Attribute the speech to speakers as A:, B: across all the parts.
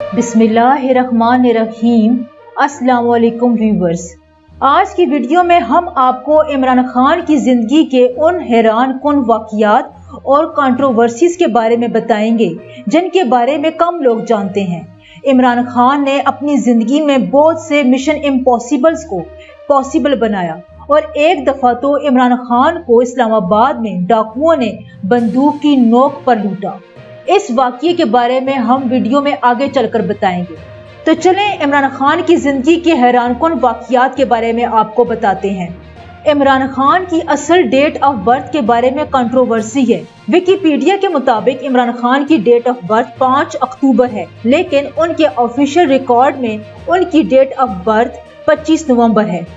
A: बिस्मिल्लाहिर्रहमानिर्रहीम। अस्सलाम वालेकुम व्यूवर्स। आज की वीडियो में हम आपको इमरान खान की जिंदगी के उन हैरान कुन वाक़ियात और कंट्रोवर्सीज के बारे में बताएंगे जिनके बारे में कम लोग जानते हैं। इमरान खान ने अपनी जिंदगी में बहुत से मिशन इम्पॉसिबल्स को पॉसिबल बनाया और एक दफा तो इमरान खान को इस्लामाबाद में डाकुओं ने बंदूक की नोक पर लूटा। इस वाक़ये के बारे में हम वीडियो में आगे चलकर बताएंगे। तो चलें इमरान खान की जिंदगी के हैरानकुन वाक़यात के बारे में आपको बताते हैं। इमरान खान की असल डेट ऑफ बर्थ के बारे में कंट्रोवर्सी है। विकिपीडिया के मुताबिक इमरान खान की डेट ऑफ बर्थ 5 अक्टूबर है, लेकिन उनके ऑफिशियल रिकॉर्ड में उनकी डेट ऑफ बर्थ 25 नवंबर है।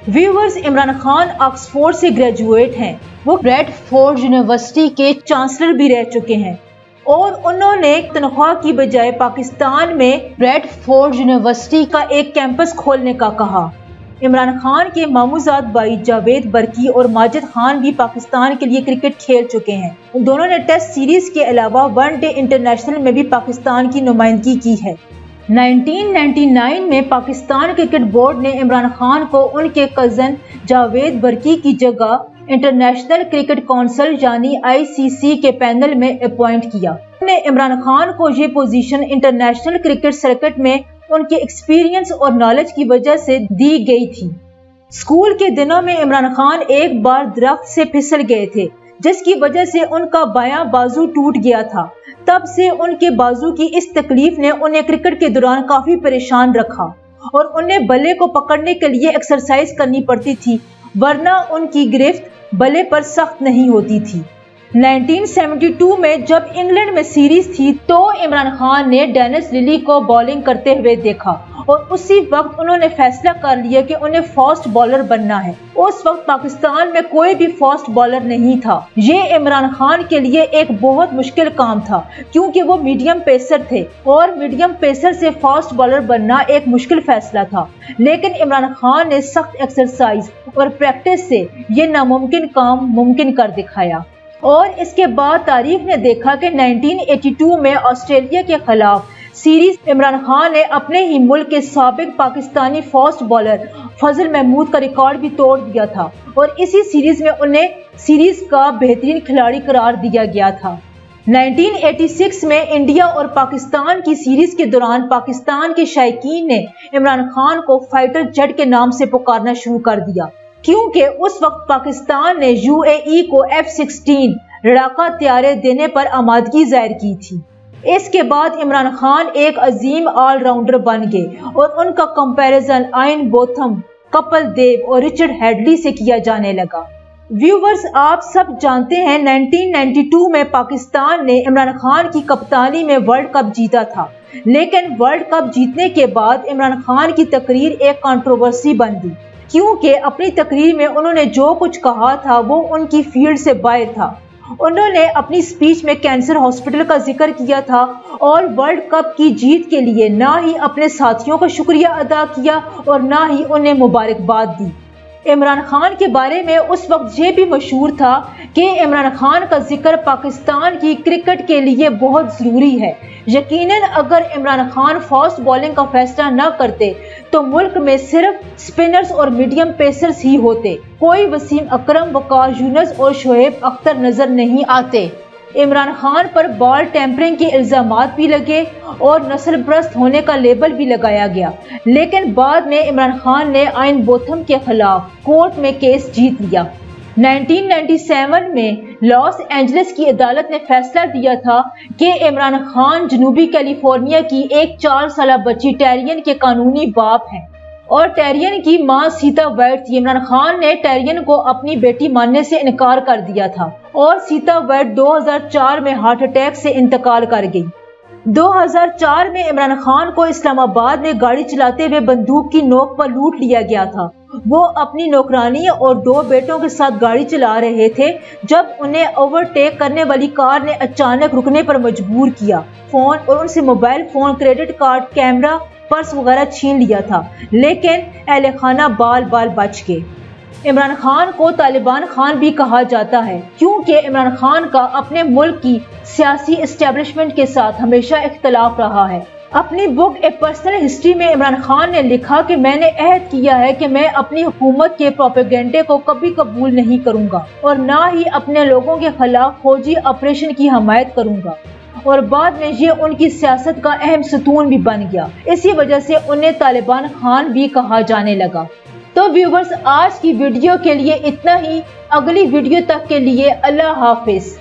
A: व्यूअर्स, इमरान खान ऑक्सफोर्ड से ग्रेजुएट हैं। वो ब्रैडफोर्ड यूनिवर्सिटी के चांसलर भी रह चुके हैं और उन्होंने तनख्वाह की बजाय पाकिस्तान में ब्रैडफोर्ड यूनिवर्सिटी का एक कैंपस खोलने का कहा। इमरान खान के मामूजाद भाई जावेद बरकी और माजिद खान भी पाकिस्तान के लिए क्रिकेट खेल चुके हैं। दोनों ने टेस्ट सीरीज के अलावा वनडे इंटरनेशनल में भी पाकिस्तान की नुमाइंदगी की है। 1999 में पाकिस्तान क्रिकेट बोर्ड ने इमरान खान को उनके कजन जावेद बरकी की जगह इंटरनेशनल क्रिकेट काउंसिल यानी ICC के पैनल में अपॉइंट किया। उन्होंने इमरान खान को ये पोजीशन इंटरनेशनल क्रिकेट सर्किट में उनके एक्सपीरियंस और नॉलेज की वजह से दी गई थी। स्कूल के दिनों में इमरान खान एक बार दरख्त से फिसल गए थे, जिसकी वजह से उनका बायां बाजू टूट गया था। तब से उनके बाजू की इस तकलीफ ने उन्हें क्रिकेट के दौरान काफी परेशान रखा और उन्हें बल्ले को पकड़ने के लिए एक्सरसाइज करनी पड़ती थी, वरना उनकी गिरफ्त बल्ले पर सख्त नहीं होती थी। 1972 में जब इंग्लैंड में सीरीज थी तो इमरान खान ने डेनिस लिली को बॉलिंग करते हुए देखा और उसी वक्त उन्होंने फैसला कर लिया कि उन्हें फास्ट बॉलर बनना है। उस वक्त पाकिस्तान में कोई भी फास्ट बॉलर नहीं था। ये इमरान खान के लिए एक बहुत मुश्किल काम था क्योंकि वो मीडियम पेसर थे और मीडियम पेसर से फास्ट बॉलर बनना एक मुश्किल फैसला था। लेकिन इमरान खान ने सख्त एक्सरसाइज और प्रैक्टिस से ये नामुमकिन काम मुमकिन कर दिखाया। और इसके बाद तारीख ने देखा कि 1982 में ऑस्ट्रेलिया के खिलाफ सीरीज इमरान खान ने अपने ही मुल्क के साबिक पाकिस्तानी फास्ट बॉलर फजल महमूद का रिकॉर्ड भी तोड़ दिया था और इसी सीरीज में उन्हें सीरीज का बेहतरीन खिलाड़ी करार दिया गया था। 1986 में इंडिया और पाकिस्तान की सीरीज के दौरान पाकिस्तान के शायकीन ने इमरान खान को फाइटर जेट के नाम से पुकारना शुरू कर दिया क्योंकि उस वक्त पाकिस्तान ने UAE को F-16 लड़ाका तैयारे देने पर आमादगी जाहिर की थी। इसके बाद इमरान खान एक अजीम ऑलराउंडर बन गए और उनका comparison ion Botham, Kapil Dev और रिचर्ड हेडली से किया जाने लगा। व्यूवर्स, आप सब जानते हैं 1992 में पाकिस्तान ने इमरान खान की कप्तानी में वर्ल्ड कप जीता था, लेकिन वर्ल्ड कप जीतने के बाद इमरान खान की तकरीर एक कंट्रोवर्सी बन गई क्योंकि अपनी तकरीर में उन्होंने जो कुछ कहा था वो उनकी फील्ड से बाहर था। उन्होंने अपनी स्पीच में कैंसर हॉस्पिटल का जिक्र किया था और वर्ल्ड कप की जीत के लिए ना ही अपने साथियों का शुक्रिया अदा किया और ना ही उन्हें मुबारकबाद दी। इमरान खान के बारे में उस वक्त ये भी मशहूर था कि इमरान खान का जिक्र पाकिस्तान की क्रिकेट के लिए बहुत ज़रूरी है। यकीनन अगर इमरान खान फास्ट बॉलिंग का फैसला न करते तो मुल्क में सिर्फ स्पिनर्स और मीडियम पेसर्स ही होते। कोई वसीम अकरम, वकार यूनुस और शोएब अख्तर नजर नहीं आते। इमरान खान पर बॉल टेम्परिंग के इल्जामात भी लगे और नस्लप्रस्त होने का लेबल भी लगाया गया, लेकिन बाद में इमरान खान ने आयन बोथम के खिलाफ कोर्ट में केस जीत लिया। 1997 में लॉस एंजलिस की अदालत ने फैसला दिया था कि इमरान खान जनूबी कैलिफोर्निया की एक 4 साल बच्ची टेरियन के कानूनी बाप हैं और टेरियन की मां सीता वाइट थी। इमरान खान ने टेरियन को अपनी बेटी मानने से इनकार कर दिया था और सीता वाइट 2004 में हार्ट अटैक से इंतकाल कर गई। 2004 में इमरान खान को इस्लामाबाद में गाड़ी चलाते हुए बंदूक की नोक पर लूट लिया गया था। वो अपनी नौकरानी और 2 बेटों के साथ गाड़ी चला रहे थे जब उन्हें ओवरटेक करने वाली कार ने अचानक रुकने पर मजबूर किया। फोन और उनसे mobile phone, credit card, camera, purse वगैरह छीन लिया था, लेकिन अहले खाना बाल बाल बच गए। इमरान खान को तालिबान खान भी कहा जाता है क्योंकि इमरान खान का अपने मुल्क की सियासी एस्टेब्लिशमेंट के साथ हमेशा इख्तलाफ रहा है اپنی بک اے پرسنل ہسٹری میں عمران خان نے لکھا کہ میں نے عہد کیا ہے کہ میں اپنی حکومت کے پروپیگنڈے کو کبھی قبول نہیں کروں گا اور نہ ہی اپنے لوگوں کے خلاف فوجی آپریشن کی حمایت کروں گا، اور بعد میں یہ ان کی سیاست کا اہم ستون بھی بن گیا۔ اسی وجہ سے انہیں طالبان خان بھی کہا جانے لگا۔ تو ویورز، آج کی ویڈیو کے لیے اتنا ہی۔ اگلی ویڈیو تک کے لیے اللہ حافظ۔